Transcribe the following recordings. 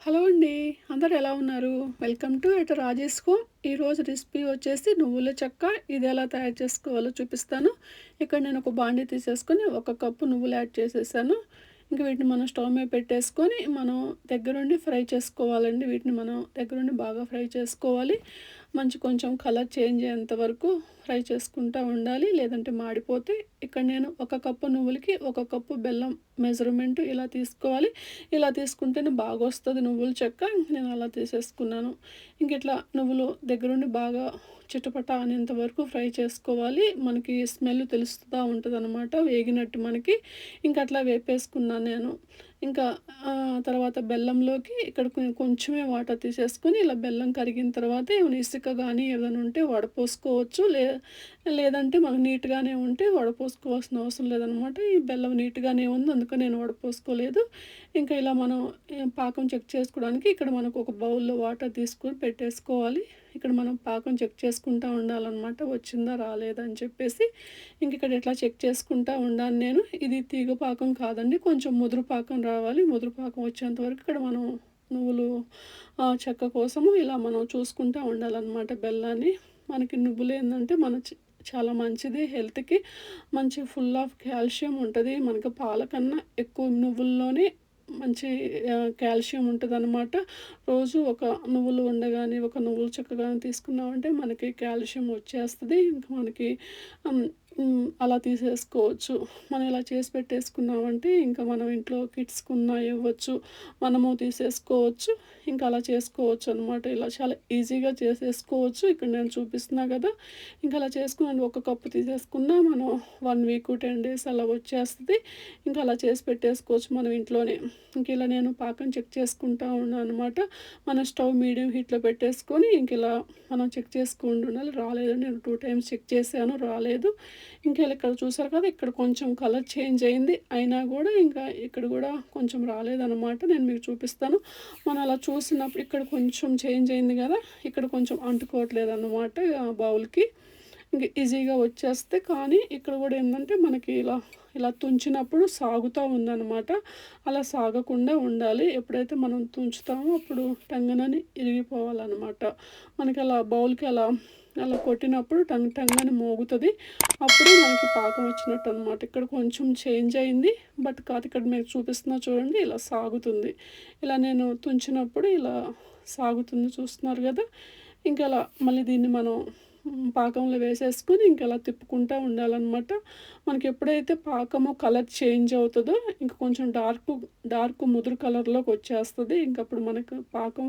Hello అండి. అందరూ ఎలా ఉన్నారు? Welcome to at Rajesh home. ఈరోజు రెసిపీ వచ్చేసి నువ్వుల చెక్క. ఇది ఎలా తయారు చేసుకోవాలో చూపిస్తాను. ఇక్కడ నేను ఒక బాండీ తీసేసుకొని ఒక కప్పు నువ్వులు యాడ్ చేసేసాను. ఇంక వీటిని మనం స్టవ్ మీద పెట్టేసుకొని మనం దగ్గరుండి ఫ్రై చేసుకోవాలండి. వీటిని మనం దగ్గరుండి బాగా ఫ్రై చేసుకోవాలి. కొంచెం కలర్ చేంజ్ అయ్యేంత వరకు ఫ్రై చేసుకుంటూ ఉండాలి. లేదంటే మాడిపోతే ఇక్కడ నేను ఒక కప్పు నువ్వులకి ఒక కప్పు బెల్లం మెజర్మెంట్ ఇలా తీసుకోవాలి. ఇలా తీసుకుంటేనే బాగా వస్తుంది నువ్వుల చెక్క. నేను అలా తీసేసుకున్నాను. ఇంక ఇట్లా నువ్వులు దగ్గరుండి బాగా చిటపట అనేంత వరకు ఫ్రై చేసుకోవాలి. మనకి స్మెల్ తెలుస్తూ ఉంటుందన్నమాట వేగినట్టు మనకి. ఇంక అట్లా వేపేసుకున్నాను నేను. ఇంకా తర్వాత బెల్లంలోకి ఇక్కడ కొంచెమే వాటర్ తీసేసుకొని ఇలా బెల్లం కరిగిన తర్వాత ఏమైనా ఇసుక కానీ ఏదైనా ఉంటే వడపోసుకోవచ్చు. లేదంటే మనకు నీట్‌గానే ఉంటే వడపోసుకోవాల్సిన అవసరం లేదనమాట. ఈ బెల్లం నీట్‌గానే ఉంది. అందుకని నేను వడపోసుకోలేదు. ఇంకా ఇలా మనం పాకం చెక్ చేసుకోవడానికి ఇక్కడ మనకు ఒక బౌల్‌లో వాటర్ తీసుకొని పెట్టేసుకోవాలి. ఇక్కడ మనం పాకం చెక్ చేసుకుంటా ఉండాలనమాట. వచ్చిందా రాలేదా అని చెప్పేసి. ఇంక ఇక్కడ ఇట్లా చెక్ చేసుకుంటా ఉండాను నేను. ఇది తీగ పాకం కాదండి. కొంచెం ముదురు పాకం రావాలి. ముదురు పాకం వచ్చేంత వరకు ఇక్కడ మనం నువ్వులు చెక్క కోసము ఇలా మనం చూసుకుంటా ఉండాలనమాట బెల్లాన్ని. మనకి నువ్వులేందంటే చాలా మంచిది హెల్త్‌కి. మంచి ఫుల్ ఆఫ్ కాల్షియం ఉంటది. మనకు పాల కన్నా ఎక్కువ నువ్వుల్లోనే మంచి కాల్షియం ఉంటదనమాట. రోజు ఒక నువ్వులు ఉండ గాని, ఒక నువ్వుల చెక్క గాని తీసుకున్నామంటే మనకి కాల్షియం వచ్చేస్తది. ఇంక మనకి హ్మ్, అలా తీసేసుకోవచ్చు. మనం ఇలా చేసి పెట్టేసుకున్నామంటే ఇంకా మనం ఇంట్లో కిడ్స్‌కున్నా ఇవ్వచ్చు. మనము తీసేసుకోవచ్చు. ఇంకా అలా చేసుకోవచ్చనమాట. ఇలా చాలా ఈజీగా చేసేసుకోవచ్చు. ఇక్కడ నేను చూపిస్తున్నా గదా! ఇంక అలా చేసుకున్నాను. ఒక కప్పు తీసేసుకున్నా మనం 1 వీక్, 10 డేస్ అలా వచ్చేస్తది. ఇంకా అలా చేసి పెట్టేసుకోవచ్చు మనం ఇంట్లోనే. ఇంక ఇలా నేను పాకం చెక్ చేసుకుంటా ఉన్నాననమాట. మన స్టవ్ మీడియం హీట్‌లో పెట్టేసుకొని ఇంక ఇలా మనం చెక్ చేసుకుంటూ ఉండాలి. రాలేదండి. నేను 2 టైమ్స్ చెక్ చేశాను రాలేదు. ఇంకా ఇలా ఇక్కడ చూసారు కదా! ఇక్కడ కొంచెం కలర్ చేంజ్ అయింది. అయినా గూడా ఇంకా ఇక్కడ గూడా కొంచెం రాలేదనమాట. నేను మీకు చూపిస్తాను. మనం అలా చూసినప్పుడు ఇక్కడ కొంచెం చేంజ్ అయింది గదా! ఇక్కడ కొంచెం అంటుకోవట్లేదనమాట బౌల్‌కి. ఇంక ఈజీగా వచ్చేస్తే కానీ ఇక్కడ గూడా ఏందంటే మనకి ఇలా తుంచినప్పుడు సాగుతా ఉందనమాట. అలా సాగకుండా ఉండాలి. ఎప్పుడైతే మనం తుంచుతామో అప్పుడు టంగునని ఇరిగిపోవాలనమాట. మనకి అలా బౌల్‌కి అలా కొట్టినప్పుడు టంగ్ అని మోగుతది. అప్పుడు మనకి పాకం వచ్చినట్టనమాట. ఇక్కడ కొంచెం చేంజ్ అయింది. కాతే ఇక్కడ మీకు చూపిస్తున్నా చూడండి ఇలా సాగుతుంది. ఇలా నేను తుంచినప్పుడు ఇలా సాగుతుంది చూస్తున్నారు గదా! ఇంకా అలా మళ్ళీ దీన్ని మనం పాకంలో వేసేసుకొని ఇంకలా తిప్పుకుంటా ఉండాలనమాట. మనకెప్పుడైతే పాకము కలర్ చేంజ్ అవుతదో ఇంక కొంచెం డార్క్ ముదురు కలర్‌లోకొచ్చేస్తది. ఇంకప్పుడు మనకు పాకం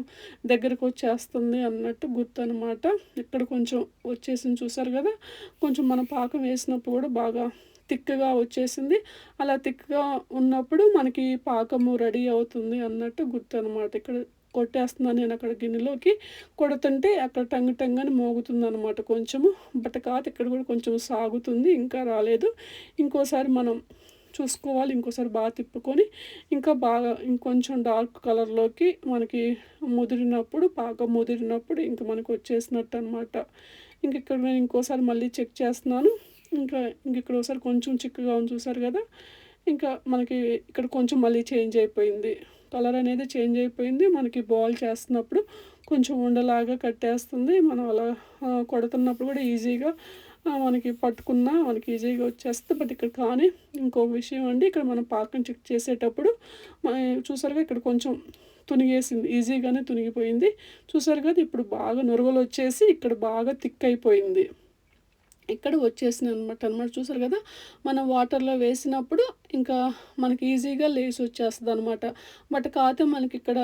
దగ్గరకొచ్చేస్తుంది అన్నట్టు గుర్తనమాట. ఇక్కడ కొంచెం వచ్చేసింది చూసారు గదా! కొంచెం మనం పాకం వేసినప్పుడు గూడా బాగా థిక్‌గా వచ్చేసింది. అలా థిక్‌గా ఉన్నప్పుడు మనకి పాకము రెడీ అవుతుంది అన్నట్టు గుర్తనమాట. ఇక్కడ కొట్టేస్తున్నాను నేనక్కడ గిన్నెలోకి. కొడుతుంటే అక్కడ టంగ్ అని మోగుతుందనమాట కొంచెము. కాతే ఇక్కడ గూడా కొంచెం సాగుతుంది. ఇంకా రాలేదు. ఇంకోసారి మనం చూసుకోవాలి. ఇంకోసారి బాగా తిప్పుకొని ఇంకా బాగా ఇంకొంచెం డార్క్ కలర్‌లోకి మనకి పాకం ముదిరినప్పుడు ఇంక మనకొచ్చేసినట్టనమాట. ఇంకిక్కడ నేను ఇంకోసారి మళ్ళీ చెక్ చేస్తున్నాను. ఇంకిక్కడ ఒకసారి కొంచెం చిక్కగా ఉంది చూసారు గదా! ఇంకా మనకి ఇక్కడ కొంచెం మళ్ళీ చేంజ్ అయిపోయింది. కలర్ అనేది చేంజ్ అయిపోయింది. మనకి బాల్ చేస్తున్నప్పుడు కొంచెం ఉండలాగా కట్టేస్తుంది. మనం అలా కొడుతున్నప్పుడు కూడా ఈజీగా మనకి పట్టుకున్నా మనకి ఈజీగా వచ్చేస్తది. ఇక్కడ కానీ ఇంకొక విషయం అండి. ఇక్కడ మనం పాకం చెక్ చేసేటప్పుడు మ చూసారుగా ఇక్కడ కొంచెం తునిగేసింది. ఈజీగానే తునిగిపోయింది. చూసారు కదా! ఇప్పుడు బాగా నురగలొచ్చేసి ఇక్కడ బాగా థిక్ అయిపోయింది. ఇక్కడ వచ్చేసినాయనమాట. చూసారు కదా! మనం వాటర్‌లో వేసినప్పుడు ఇంకా మనకి ఈజీగా లేసొచ్చేస్తదనమాట. కాతే మనకిక్కడ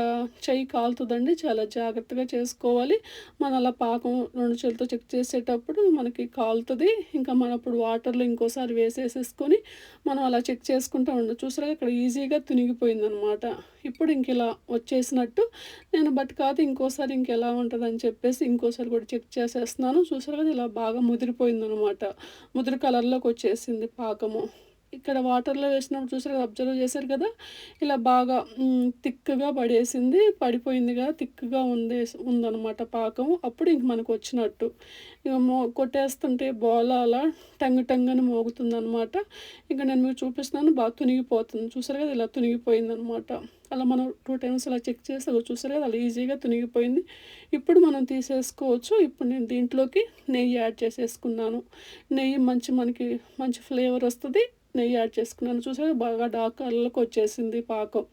చెయ్యి కాలుతదండి. చాలా జాగ్రత్తగా చేసుకోవాలి. మనం అలా పాకం 2 చేతులతో చెక్ చేసేటప్పుడు మనకి కాలుతది. ఇంకా మనం అప్పుడు వాటర్‌లో ఇంకోసారి వేసేసేసుకొని మనం అలా చెక్ చేసుకుంటా చూసారా ఇక్కడ ఈజీగా తునిగిపోయిందనమాట. ఇప్పుడు ఇంకిలా వచ్చేసినట్టు నేను కాతే ఇంకోసారి ఇంకెలా ఉంటదని చెప్పేసి ఇంకోసారి కూడా చెక్ చేసేస్తున్నాను. చూసారు కదా! ఇలా బాగా ముదిరిపోయిందనమాట. ముదురు కలర్‌లోకొచ్చేసింది పాకము. ఇక్కడ వాటర్‌లో వేసినప్పుడు చూసారు కదా! అబ్జర్వ్ చేశారు కదా! ఇలా బాగా థిక్‌గా పడేసింది. పడిపోయింది కదా! థిక్‌గా ఉందనమాట పాకం. అప్పుడు ఇంక మనకొచ్చినట్టు. ఇక కొట్టేస్తుంటే బాల్ అలా టంగ్ టంగ్ అని మోగుతుందనమాట. ఇంక నేను మీకు చూపిస్తున్నాను బాగా తునిగిపోతుంది. చూసారు కదా! ఇలా తునిగిపోయిందనమాట. అలా మనం 2 టైమ్స్ అలా చెక్ చేసి అగో చూసారు కదా! అలా ఈజీగా తునిగిపోయింది. ఇప్పుడు మనం తీసేసుకోవచ్చు. ఇప్పుడు నేను దీంట్లోకి నెయ్యి యాడ్ చేసేసుకున్నాను. నెయ్యి మనకి మంచి ఫ్లేవర్ వస్తది. నెయ్యి యాడ్ చేసుకున్నాను. చూసారా బాగా డార్క్ కలర్‌లోకి వచ్చేసింది పాకం.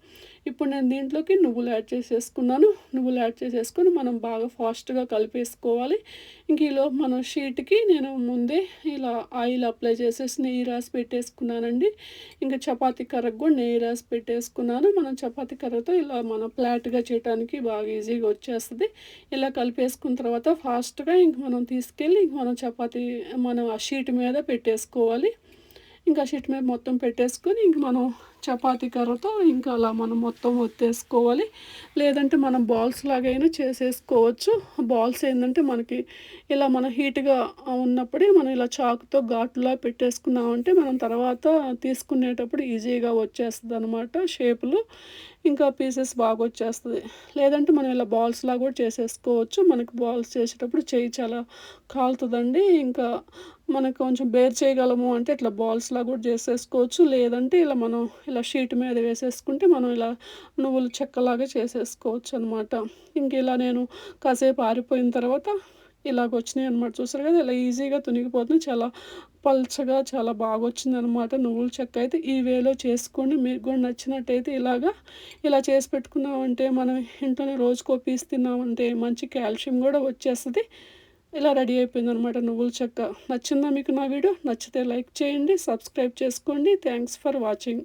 ఇప్పుడు నేను దీంట్లోకి నువ్వులు యాడ్ చేసేసుకున్నాను. నువ్వులు యాడ్ చేసేసుకొని మనం బాగా ఫాస్ట్‌గా కలిపేసుకోవాలి. ఇంక ఈలోపు మనం షీట్‌కి నేను ముందే ఇలా ఆయిల్ అప్లై చేసేసి నెయ్యి రాసి పెట్టేసుకున్నానండి. ఇంక చపాతీ కర్రకి కూడా నెయ్యి రాసి పెట్టేసుకున్నాను. మనం చపాతీ కర్రతో ఇలా మనం ఫ్లాట్‌గా చేయటానికి బాగా ఈజీగా వచ్చేస్తది. ఇలా కలిపేసుకున్న తర్వాత ఫాస్ట్‌గా ఇంక మనం తీసుకెళ్ళి ఇంక మనం ఆ షీట్ మీద పెట్టేసుకోవాలి. ఇంకా షీట్ మీద మొత్తం పెట్టేసుకొని ఇంక మనం చపాతీ కర్రతో ఇంకా అలా మనం మొత్తం ఒత్తేసుకోవాలి. లేదంటే మనం బాల్స్ లాగైనా చేసేసుకోవచ్చు. బాల్స్ ఏందంటే మనకి ఇలా మన హీట్‌గా ఉన్నప్పుడే మనం ఇలా చాకుతో ఘాటులా పెట్టేసుకున్నామంటే మనం తర్వాత తీసుకునేటప్పుడు ఈజీగా వచ్చేస్తదనమాట షేపులు. ఇంకా పీసెస్ బాగొచ్చేస్తది. లేదంటే మనం ఇలా బాల్స్‌లా కూడా చేసేసుకోవచ్చు. మనకి బాల్స్ చేసేటప్పుడు చెయ్యి చాలా కాలుతదండి. ఇంకా మనకు కొంచెం బేర్ చేయగలము అంటే ఇట్లా బాల్స్‌లా కూడా చేసేసుకోవచ్చు. లేదంటే ఇలా షీట్ మీద వేసేసుకుంటే మనం ఇలా నువ్వులు చెక్కలాగా చేసేసుకోవచ్చనమాట. ఇంకిలా నేను కాసేపు ఆరిపోయిన తర్వాత ఇలాగొచ్చినాయనమాట. చూసారు కదా! ఇలా ఈజీగా తునిగిపోతుంది. చాలా పల్చగా చాలా బాగొచ్చిందనమాట నువ్వుల చెక్క అయితే. ఈ వేలో చేసుకోండి. మీకు కూడా నచ్చినట్టయితే ఇలా చేసి పెట్టుకున్నామంటే మనం ఇంట్లోనే రోజుకో పీస్ తిన్నామంటే మంచి కాల్షియం కూడా వచ్చేస్తది. ఇలా రెడీ అయిపోయిందనమాట నువ్వుల చెక్క. నచ్చిందా మీకు నా వీడియో? నచ్చితే లైక్ చేయండి, సబ్స్క్రైబ్ చేసుకోండి. Thanks for watching.